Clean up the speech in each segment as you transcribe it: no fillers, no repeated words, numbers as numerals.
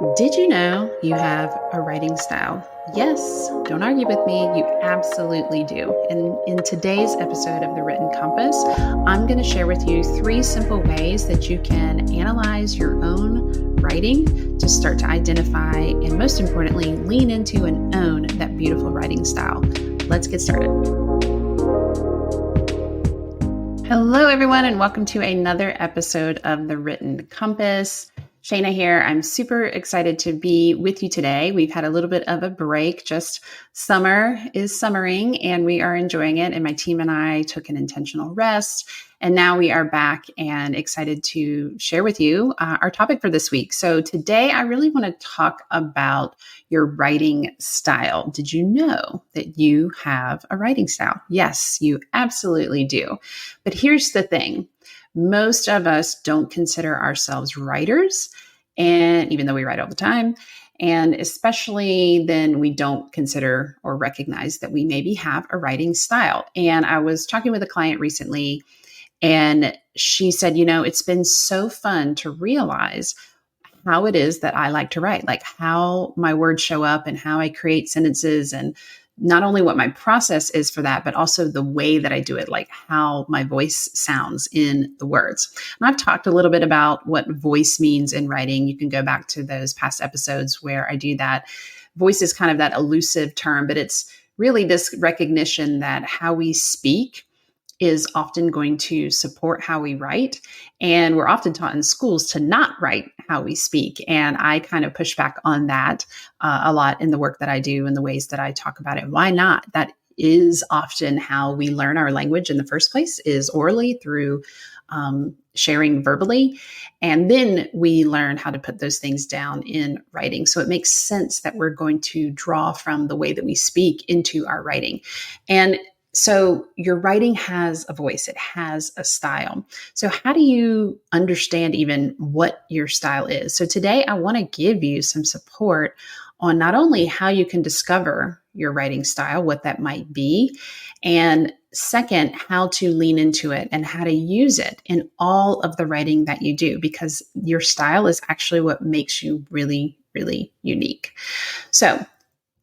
Did you know you have a writing style? Yes, don't argue with me. You absolutely do. And in today's episode of The Written Compass, I'm going to share with you 3 simple ways that you can analyze your own writing to start to identify and, most importantly, lean into and own that beautiful writing style. Let's get started. Hello, everyone, and welcome to another episode of The Written Compass. Shayna here. I'm super excited to be with you today. We've had a little bit of a break. Just summer is summering and we are enjoying it. And my team and I took an intentional rest. And now we are back and excited to share with you our topic for this week. So today I really want to talk about your writing style. Did you know that you have a writing style? Yes, you absolutely do. But here's the thing. Most of us don't consider ourselves writers, and even though we write all the time, and especially then we don't consider or recognize that we maybe have a writing style. And I was talking with a client recently, and she said, it's been so fun to realize how it is that I like to write, like how my words show up and how I create sentences, and not only what my process is for that, but also the way that I do it, like how my voice sounds in the words. And I've talked a little bit about what voice means in writing. You can go back to those past episodes where I do that. Voice is kind of that elusive term, but it's really this recognition that how we speak is often going to support how we write. And we're often taught in schools to not write how we speak. And I kind of push back on that a lot in the work that I do and the ways that I talk about it. Why not? That is often how we learn our language in the first place, is orally through sharing verbally. And then we learn how to put those things down in writing. So it makes sense that we're going to draw from the way that we speak into our writing. And so your writing has a voice, it has a style. So how do you understand even what your style is? So today I want to give you some support on not only how you can discover your writing style, what that might be, and second, how to lean into it and how to use it in all of the writing that you do, because your style is actually what makes you really, really unique. So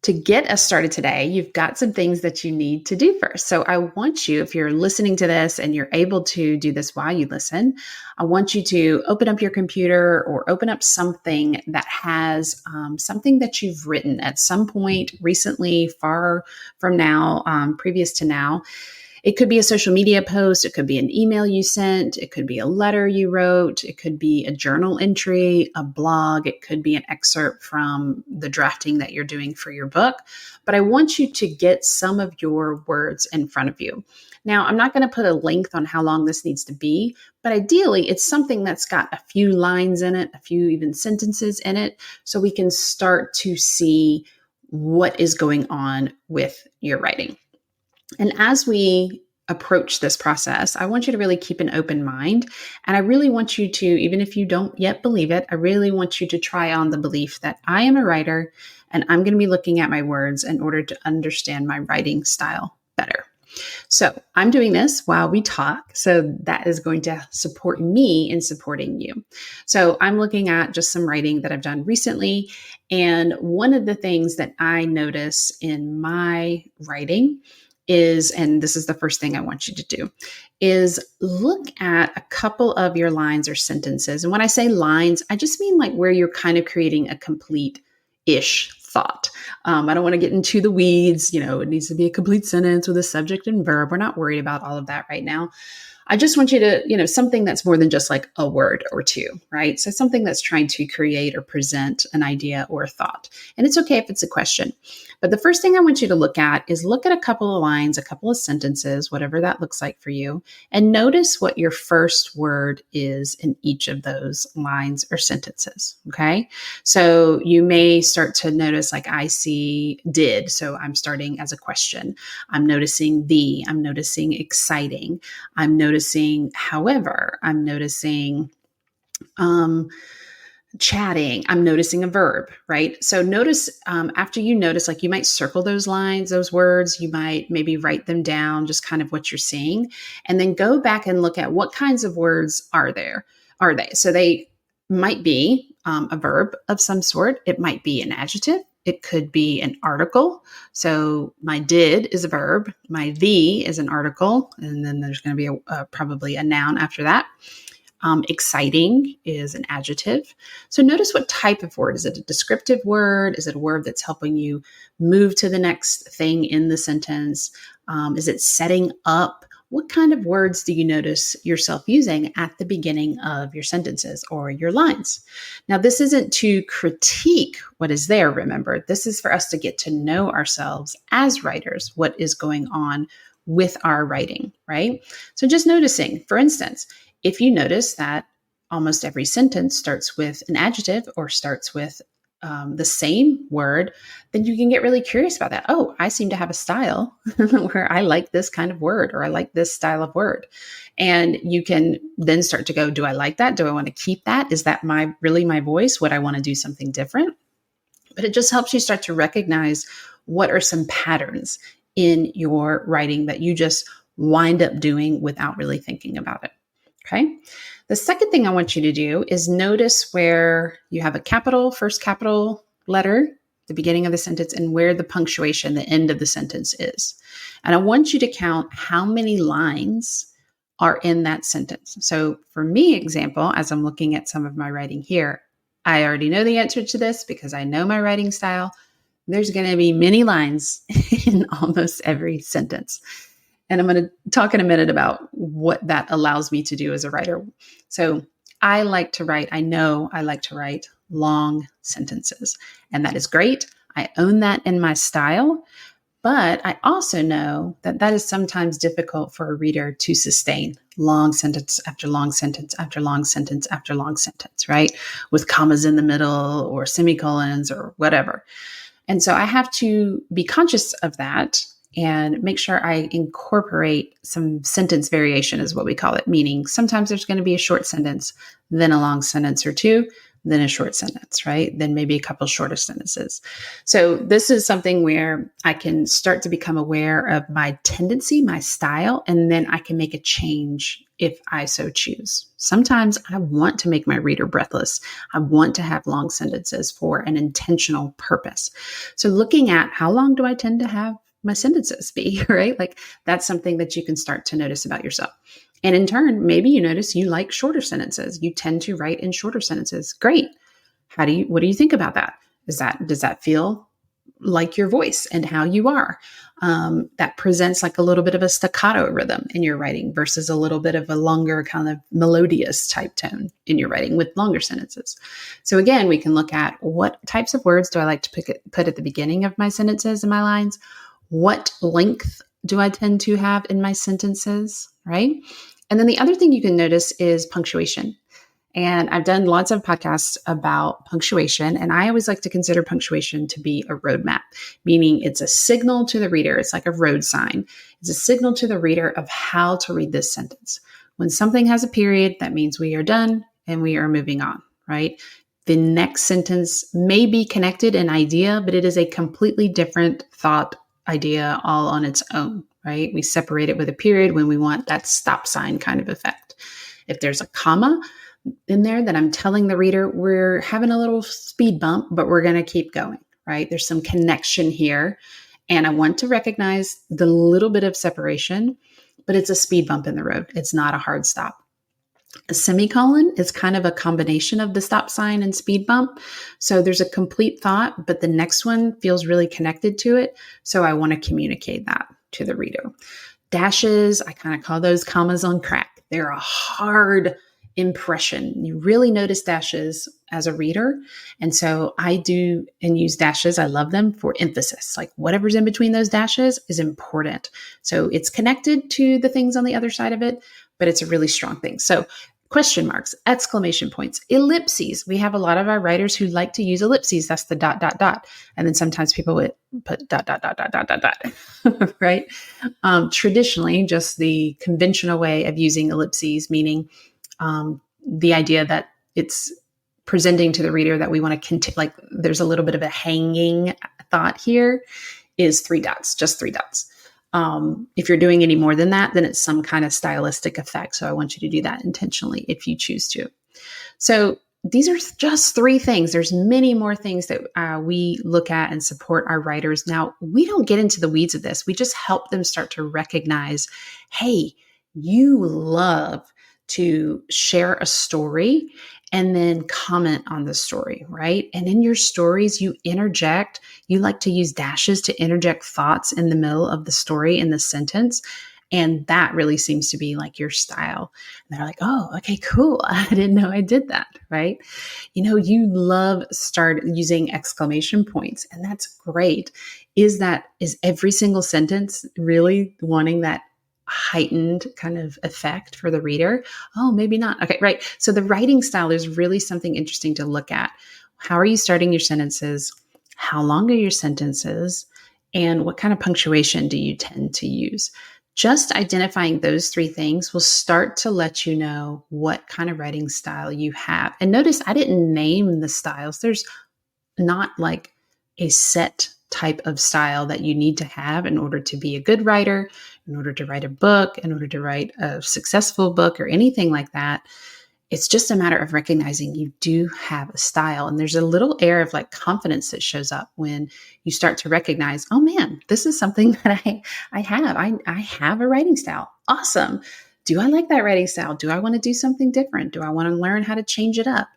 to get us started today, you've got some things that you need to do first. So I want you, if you're listening to this and you're able to do this while you listen, I want you to open up your computer or open up something that has something that you've written at some point recently, far from now, previous to now. It could be a social media post. It could be an email you sent. It could be a letter you wrote. It could be a journal entry, a blog. It could be an excerpt from the drafting that you're doing for your book. But I want you to get some of your words in front of you. Now, I'm not going to put a length on how long this needs to be, but ideally it's something that's got a few lines in it, a few even sentences in it, so we can start to see what is going on with your writing. And as we approach this process, I want you to really keep an open mind. And I really want you to, even if you don't yet believe it, I really want you to try on the belief that I am a writer and I'm going to be looking at my words in order to understand my writing style better. So I'm doing this while we talk. So that is going to support me in supporting you. So I'm looking at just some writing that I've done recently. And one of the things that I notice in my writing is, and this is the first thing I want you to do, is look at a couple of your lines or sentences. And when I say lines, I just mean like where you're kind of creating a complete-ish thought. I don't want to get into the weeds. It needs to be a complete sentence with a subject and verb. We're not worried about all of that right now. I just want you to, something that's more than just like a word or two, right? So something that's trying to create or present an idea or a thought. And it's okay if it's a question. But the first thing I want you to look at is look at a couple of lines, a couple of sentences, whatever that looks like for you, and notice what your first word is in each of those lines or sentences, okay? So you may start to notice, like I see did, so I'm starting as a question. I'm noticing the, I'm noticing exciting, I'm noticing however, I'm noticing chatting, I'm noticing a verb, right? So notice after you notice, like you might circle those lines, those words, you might maybe write them down, just kind of what you're seeing, and then go back and look at what kinds of words are there. Are they? So they might be a verb of some sort. It might be an adjective. It could be an article. So my did is a verb. My the is an article. And then there's going to be probably a noun after that. Exciting is an adjective. So notice what type of word. Is it a descriptive word? Is it a word that's helping you move to the next thing in the sentence? Is it setting up? What kind of words do you notice yourself using at the beginning of your sentences or your lines? Now, this isn't to critique what is there, remember. This is for us to get to know ourselves as writers, what is going on with our writing, right? So just noticing, for instance, if you notice that almost every sentence starts with an adjective or starts with the same word, then you can get really curious about that. Oh, I seem to have a style where I like this kind of word, or I like this style of word. And you can then start to go, do I like that? Do I want to keep that? Is that really my voice? Would I want to do something different? But it just helps you start to recognize what are some patterns in your writing that you just wind up doing without really thinking about it. Okay. The second thing I want you to do is notice where you have a first capital letter, the beginning of the sentence, and where the punctuation, the end of the sentence is. And I want you to count how many lines are in that sentence. So for me, example, as I'm looking at some of my writing here, I already know the answer to this because I know my writing style. There's going to be many lines in almost every sentence. And I'm going to talk in a minute about what that allows me to do as a writer. So I like to write long sentences, and that is great. I own that in my style, but I also know that that is sometimes difficult for a reader to sustain long sentence after long sentence after long sentence after long sentence, right? With commas in the middle or semicolons or whatever. And so I have to be conscious of that and make sure I incorporate some sentence variation is what we call it, meaning sometimes there's going to be a short sentence, then a long sentence or two, then a short sentence, right? Then maybe a couple shorter sentences. So this is something where I can start to become aware of my tendency, my style, and then I can make a change if I so choose. Sometimes I want to make my reader breathless. I want to have long sentences for an intentional purpose. So looking at how long do I tend to have my sentences be, right? Like that's something that you can start to notice about yourself. And in turn, maybe you notice you like shorter sentences. You tend to write in shorter sentences. Great. What do you think about that? Does that feel like your voice and how you are? That presents like a little bit of a staccato rhythm in your writing versus a little bit of a longer kind of melodious type tone in your writing with longer sentences. So again, we can look at what types of words do I like to put at the beginning of my sentences and my lines? What length do I tend to have in my sentences, right? And then the other thing you can notice is punctuation. And I've done lots of podcasts about punctuation, and I always like to consider punctuation to be a roadmap, meaning it's a signal to the reader. It's like a road sign. It's a signal to the reader of how to read this sentence. When something has a period, that means we are done and we are moving on, right? The next sentence may be connected in idea, but it is a completely different thought idea all on its own, right? We separate it with a period when we want that stop sign kind of effect. If there's a comma in there, then I'm telling the reader we're having a little speed bump, but we're going to keep going, right? There's some connection here. And I want to recognize the little bit of separation, but it's a speed bump in the road. It's not a hard stop. A semicolon is kind of a combination of the stop sign and speed bump. So there's a complete thought, but the next one feels really connected to it. So I want to communicate that to the reader. Dashes, I kind of call those commas on crack. They're a hard impression. You really notice dashes as a reader. And so I do and use dashes. I love them for emphasis. Like whatever's in between those dashes is important. So it's connected to the things on the other side of it, but it's a really strong thing. So question marks, exclamation points, ellipses. We have a lot of our writers who like to use ellipses. That's the ... And then sometimes people would put ... right? Traditionally, just the conventional way of using ellipses, meaning the idea that it's presenting to the reader that we want to continue, like there's a little bit of a hanging thought here, is 3 dots, just 3 dots. If you're doing any more than that, then it's some kind of stylistic effect. So I want you to do that intentionally if you choose to. So these are just three things. There's many more things that we look at and support our writers. Now, we don't get into the weeds of this. We just help them start to recognize, hey, you love to share a story and then comment on the story, right? And in your stories, you interject, you like to use dashes to interject thoughts in the middle of the story in the sentence. And that really seems to be like your style. And they're like, oh, okay, cool. I didn't know I did that, right? You love start using exclamation points, and that's great. Is every single sentence really wanting that heightened kind of effect for the reader? Oh, maybe not. Okay, right. So the writing style is really something interesting to look at. How are you starting your sentences? How long are your sentences? And what kind of punctuation do you tend to use? Just identifying those three things will start to let you know what kind of writing style you have. And notice I didn't name the styles. There's not like a set type of style that you need to have in order to be a good writer, in order to write a book, in order to write a successful book or anything like that. It's just a matter of recognizing you do have a style. And there's a little air of like confidence that shows up when you start to recognize, oh man, this is something that I have. I have a writing style. Awesome. Do I like that writing style? Do I want to do something different? Do I want to learn how to change it up?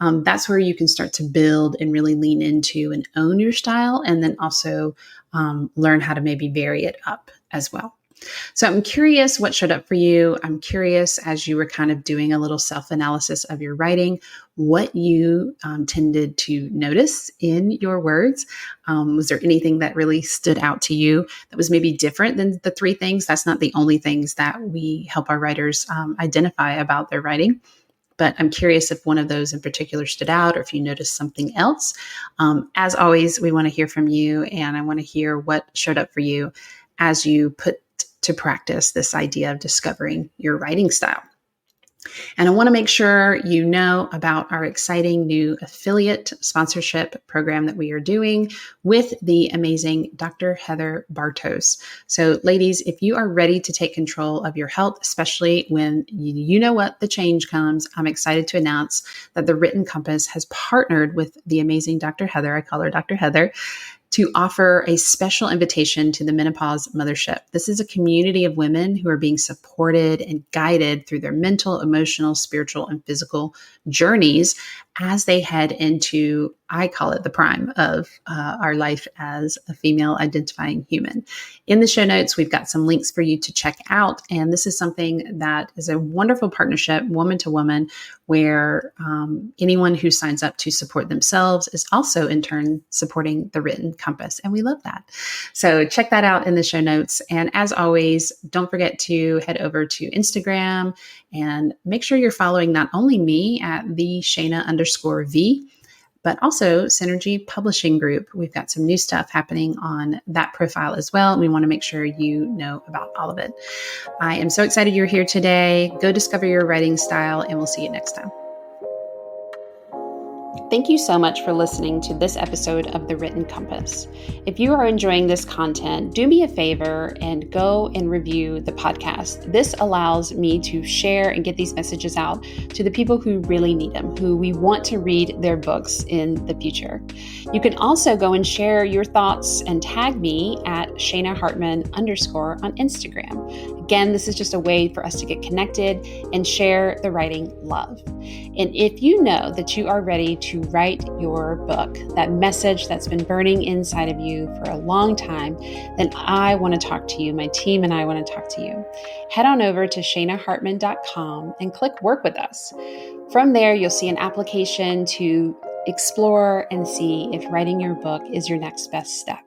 That's where you can start to build and really lean into and own your style, and then also learn how to maybe vary it up as well. So I'm curious what showed up for you. I'm curious, as you were kind of doing a little self-analysis of your writing, what you tended to notice in your words. Was there anything that really stood out to you that was maybe different than the three things? That's not the only things that we help our writers identify about their writing. But I'm curious if one of those in particular stood out or if you noticed something else. As always, we want to hear from you, and I want to hear what showed up for you as you put to practice this idea of discovering your writing style. And I want to make sure you know about our exciting new affiliate sponsorship program that we are doing with the amazing Dr. Heather Bartos. So ladies, if you are ready to take control of your health, especially when you know what the change comes, I'm excited to announce that the Written Compass has partnered with the amazing Dr. Heather. I call her Dr. Heather, to offer a special invitation to the Menopause Mothership. This is a community of women who are being supported and guided through their mental, emotional, spiritual, and physical journeys as they head into, I call it the prime of our life as a female identifying human. In the show notes, we've got some links for you to check out. And this is something that is a wonderful partnership, woman to woman, where anyone who signs up to support themselves is also in turn supporting the Written Compass. And we love that. So check that out in the show notes. And as always, don't forget to head over to Instagram and make sure you're following not only me at the Shayna_V, but also Synergy Publishing Group. We've got some new stuff happening on that profile as well. And we want to make sure you know about all of it. I am so excited you're here today. Go discover your writing style, and we'll see you next time. Thank you so much for listening to this episode of The Written Compass. If you are enjoying this content, do me a favor and go and review the podcast. This allows me to share and get these messages out to the people who really need them, who we want to read their books in the future. You can also go and share your thoughts and tag me at Shayna Hartman _ on Instagram. Again, this is just a way for us to get connected and share the writing love. And if you know that you are ready to write your book, that message that's been burning inside of you for a long time, then I want to talk to you. My team and I want to talk to you. Head on over to shaynahartman.com and click Work with Us. From there, you'll see an application to explore and see if writing your book is your next best step.